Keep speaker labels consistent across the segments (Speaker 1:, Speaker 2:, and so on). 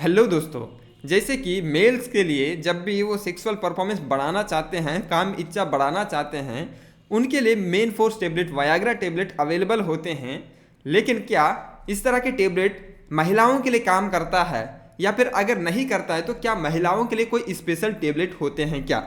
Speaker 1: Hello दोस्तों। जैसे कि मेल्स के लिए जब भी वो सेक्सुअल परफॉर्मेंस बढ़ाना चाहते हैं, काम इच्छा बढ़ाना चाहते हैं, उनके लिए main force tablet Viagra tablet available होते हैं। लेकिन क्या इस तरह के टेबलेट महिलाओं के लिए काम करता है, या फिर अगर नहीं करता है तो क्या महिलाओं के लिए कोई स्पेशल टेबलेट होते हैं क्या?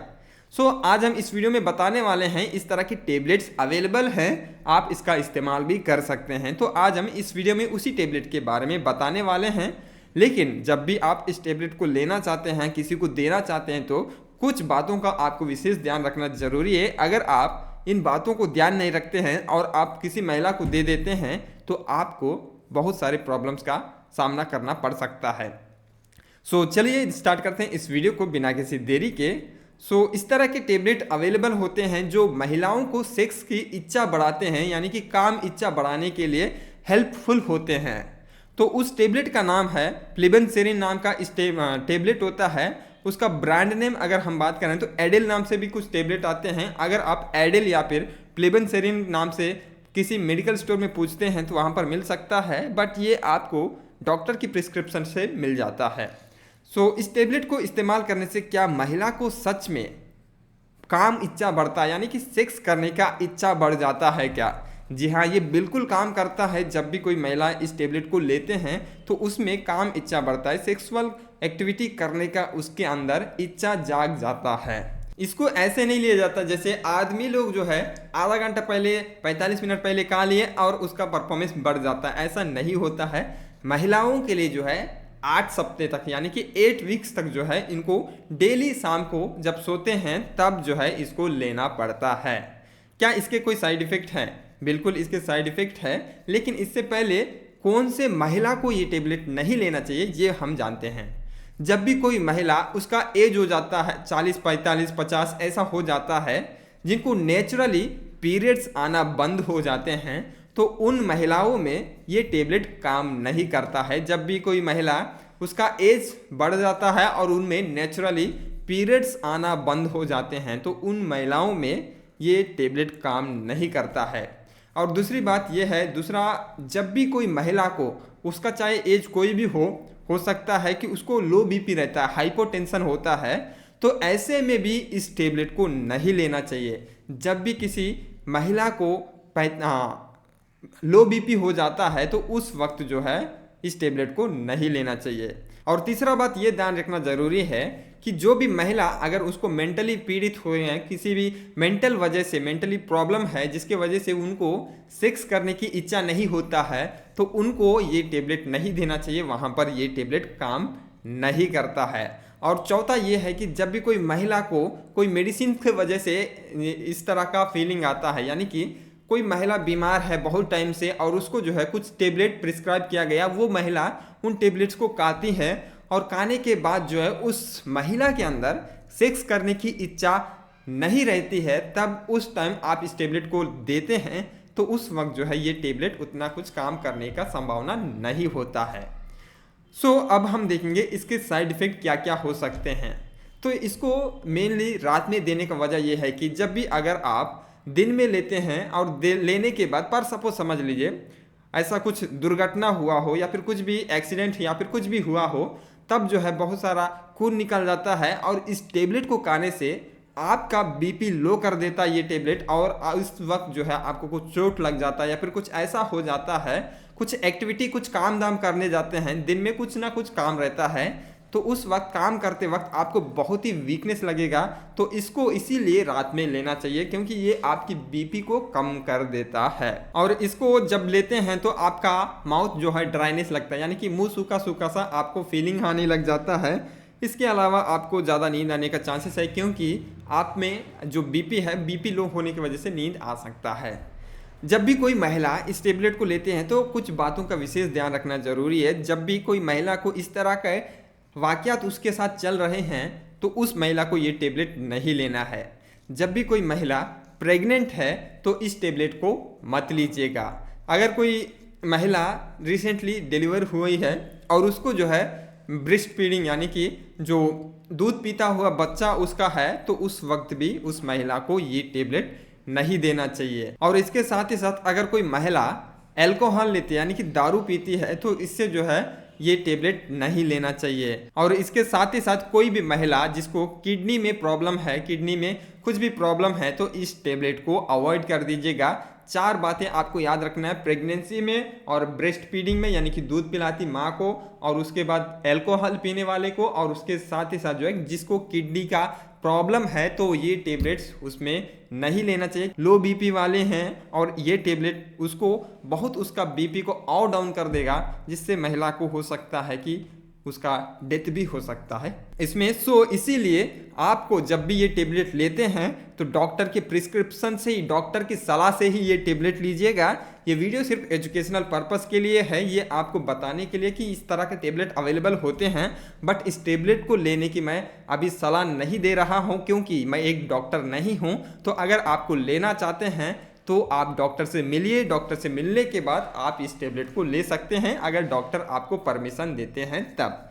Speaker 1: आज हम इस वीडियो में बताने वाले हैं इस तरह की टेबलेट्स अवेलेबल हैं, आप इसका इस्तेमाल भी कर सकते हैं। तो आज हम इस वीडियो में उसी टेबलेट के बारे में बताने वाले हैं। लेकिन जब भी आप इस टेबलेट को लेना चाहते हैं, किसी को देना चाहते हैं, तो कुछ बातों का आपको विशेष ध्यान रखना जरूरी है। अगर आप इन बातों को ध्यान नहीं रखते हैं और आप किसी महिला को दे देते हैं तो आपको बहुत सारे प्रॉब्लम्स का सामना करना पड़ सकता है। चलिए स्टार्ट करते हैं इस वीडियो को बिना किसी देरी के। इस तरह के टेबलेट अवेलेबल होते हैं जो महिलाओं को सेक्स की इच्छा बढ़ाते हैं, यानी कि काम इच्छा बढ़ाने के लिए हेल्पफुल होते हैं। तो उस टेबलेट का नाम है प्लिबेंसेरिन नाम का इस टेबलेट होता है। उसका ब्रांड नेम अगर हम बात करें तो एडेल नाम से भी कुछ टेबलेट आते हैं। अगर आप एडेल या फिर प्लिबेंसेरिन नाम से किसी मेडिकल स्टोर में पूछते हैं तो वहाँ पर मिल सकता है, बट ये आपको डॉक्टर की प्रिस्क्रिप्शन से मिल जाता है। इस टेबलेट को इस्तेमाल करने से क्या महिला को सच में काम इच्छा बढ़ता है, यानी कि सेक्स करने का इच्छा बढ़ जाता है क्या? जी हाँ, ये बिल्कुल काम करता है। जब भी कोई महिला इस टेबलेट को लेते हैं तो उसमें काम इच्छा बढ़ता है, सेक्सुअल एक्टिविटी करने का उसके अंदर इच्छा जाग जाता है। इसको ऐसे नहीं लिया जाता जैसे आदमी लोग जो है आधा घंटा पहले 45 मिनट पहले खा लिए और उसका परफॉर्मेंस बढ़ जाता है, ऐसा नहीं होता है। महिलाओं के लिए जो है 8 सप्ताह तक, यानी कि 8 वीक्स तक जो है इनको डेली शाम को जब सोते हैं तब जो है इसको लेना पड़ता है। क्या इसके कोई साइड इफेक्ट हैं? बिल्कुल इसके साइड इफेक्ट है, लेकिन इससे पहले कौन से महिला को ये टेबलेट नहीं लेना चाहिए ये हम जानते हैं। जब भी कोई महिला, उसका एज हो जाता है 40, 45, 50 ऐसा हो जाता है, जिनको नेचुरली पीरियड्स आना बंद हो जाते हैं, तो उन महिलाओं में ये टेबलेट काम नहीं करता है। जब भी कोई महिला, उसका एज बढ़ जाता है और उनमें नेचुरली पीरियड्स आना बंद हो जाते हैं, तो उन महिलाओं में ये टेबलेट काम नहीं करता है। और दूसरी बात यह है, जब भी कोई महिला को, उसका चाहे एज कोई भी हो सकता है कि उसको लो बीपी रहता है, हाइपोटेंशन होता है, तो ऐसे में भी इस टेबलेट को नहीं लेना चाहिए। जब भी किसी महिला को लो बीपी हो जाता है तो उस वक्त जो है इस टेबलेट को नहीं लेना चाहिए। और तीसरा बात ये ध्यान रखना ज़रूरी है कि जो भी महिला अगर उसको मेंटली पीड़ित हुए हैं, किसी भी मेंटल वजह से, मेंटली प्रॉब्लम है जिसके वजह से उनको सेक्स करने की इच्छा नहीं होता है, तो उनको ये टेबलेट नहीं देना चाहिए, वहाँ पर ये टेबलेट काम नहीं करता है। और चौथा ये है कि जब भी कोई महिला को कोई मेडिसिन की वजह से इस तरह का फीलिंग आता है, यानी कि कोई महिला बीमार है बहुत टाइम से और उसको जो है कुछ टेबलेट प्रिस्क्राइब किया गया, वो महिला उन टेबलेट्स को खाती है और खाने के बाद जो है उस महिला के अंदर सेक्स करने की इच्छा नहीं रहती है, तब उस टाइम आप इस टेबलेट को देते हैं तो उस वक्त जो है ये टेबलेट उतना कुछ काम करने का संभावना नहीं होता है। अब हम देखेंगे इसके साइड इफ़ेक्ट क्या क्या हो सकते हैं। तो इसको मेनली रात में देने का वजह यह है कि जब भी अगर आप दिन में लेते हैं और लेने के बाद, पर सपोज समझ लीजिए ऐसा कुछ दुर्घटना हुआ हो या फिर कुछ भी एक्सीडेंट या फिर कुछ भी हुआ हो, तब जो है बहुत सारा खून निकल जाता है और इस टेबलेट को खाने से आपका बीपी लो कर देता है ये टेबलेट, और इस वक्त जो है आपको कुछ चोट लग जाता है या फिर कुछ ऐसा हो जाता है, कुछ एक्टिविटी, कुछ काम दाम करने जाते हैं, दिन में कुछ ना कुछ काम रहता है, तो उस वक्त काम करते वक्त आपको बहुत ही वीकनेस लगेगा। तो इसको इसीलिए रात में लेना चाहिए क्योंकि ये आपकी बीपी को कम कर देता है। और इसको जब लेते हैं तो आपका माउथ जो है ड्राइनेस लगता है, यानी कि मुंह सूखा सूखा सा आपको फीलिंग आने लग जाता है। इसके अलावा आपको ज़्यादा नींद आने का चांसेस है क्योंकि आप में जो बीपी है, बीपी लो होने की वजह से नींद आ सकता है। जब भी कोई महिला इस टेबलेट को लेते हैं तो कुछ बातों का विशेष ध्यान रखना जरूरी है। जब भी कोई महिला को इस तरह का वाक़यात उसके साथ चल रहे हैं तो उस महिला को ये टेबलेट नहीं लेना है। जब भी कोई महिला प्रेग्नेंट है तो इस टेबलेट को मत लीजिएगा। अगर कोई महिला रिसेंटली डिलीवर हुई है और उसको जो है ब्रेस्ट फीडिंग, यानी कि जो दूध पीता हुआ बच्चा उसका है, तो उस वक्त भी उस महिला को ये टेबलेट नहीं देना चाहिए। और इसके साथ ही साथ अगर कोई महिला अल्कोहल लेती है, यानी कि दारू पीती है, तो इससे जो है ये टेबलेट नहीं लेना चाहिए। और इसके साथ ही साथ कोई भी महिला जिसको किडनी में प्रॉब्लम है, किडनी में कुछ भी प्रॉब्लम है, तो इस टेबलेट को अवॉइड कर दीजिएगा। 4 बातें आपको याद रखना है प्रेगनेंसी में और ब्रेस्ट फीडिंग में, यानी कि दूध पिलाती माँ को, और उसके बाद अल्कोहल पीने वाले को, और उसके साथ ही साथ जो है जिसको किडनी का प्रॉब्लम है, तो ये टेबलेट्स उसमें नहीं लेना चाहिए। लो बीपी वाले हैं और ये टेबलेट उसको बहुत उसका बीपी को और डाउन कर देगा, जिससे महिला को हो सकता है कि उसका डेथ भी हो सकता है इसमें। इसीलिए आपको जब भी ये टेबलेट लेते हैं तो डॉक्टर के प्रिस्क्रिप्शन से ही, डॉक्टर की सलाह से ही ये टेबलेट लीजिएगा। ये वीडियो सिर्फ एजुकेशनल पर्पस के लिए है, ये आपको बताने के लिए कि इस तरह के टेबलेट अवेलेबल होते हैं। बट इस टेबलेट को लेने की मैं अभी सलाह नहीं दे रहा हूँ, क्योंकि मैं एक डॉक्टर नहीं हूँ। तो अगर आपको लेना चाहते हैं तो आप डॉक्टर से मिलिए, डॉक्टर से मिलने के बाद आप इस टेबलेट को ले सकते हैं, अगर डॉक्टर आपको परमिशन देते हैं तब।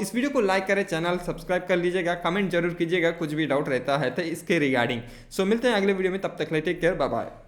Speaker 1: इस वीडियो को लाइक करें, चैनल सब्सक्राइब कर लीजिएगा, कमेंट जरूर कीजिएगा कुछ भी डाउट रहता है तो इसके रिगार्डिंग। मिलते हैं अगले वीडियो में, तब तक ले टेक केयर, बाय बाय।